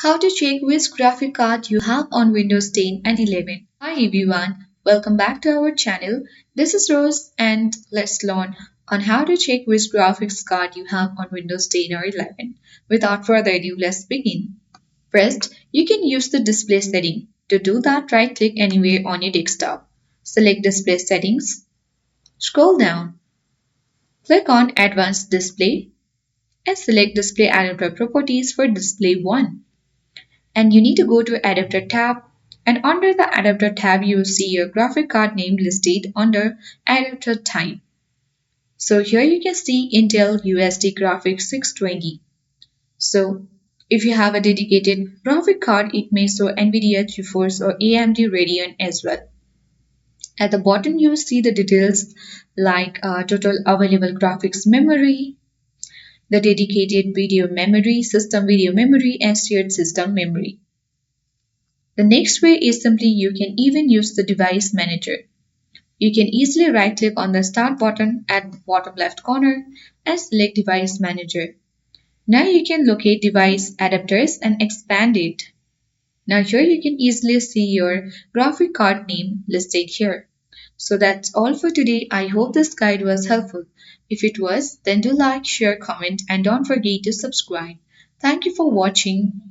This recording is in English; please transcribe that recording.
How to check which graphic card you have on Windows 10 and 11. Hi everyone, welcome back to our channel. This is Rose and let's learn on how to check which graphics card you have on Windows 10 or 11. Without further ado, let's begin. First, you can use the display setting. To do that, right click anywhere on your desktop. Select display settings. Scroll down. Click on advanced display and select display adapter properties for display 1. And you need to go to adapter tab, and under the adapter tab you will see your graphic card name listed under adapter type. So here you can see Intel USD Graphics 620. So if you have a dedicated graphic card, it may show NVIDIA GeForce or AMD Radeon as well. At the bottom you will see the details like total available graphics memory, the dedicated video memory, system video memory, and shared system memory. The next way is simply you can even use the device manager. You can easily right click on the start button at the bottom left corner and select device manager. Now you can locate device adapters and expand it. Now here you can easily see your graphic card name listed here. So that's all for today. I hope this guide was helpful. If it was, then do like, share, comment and don't forget to subscribe. Thank you for watching.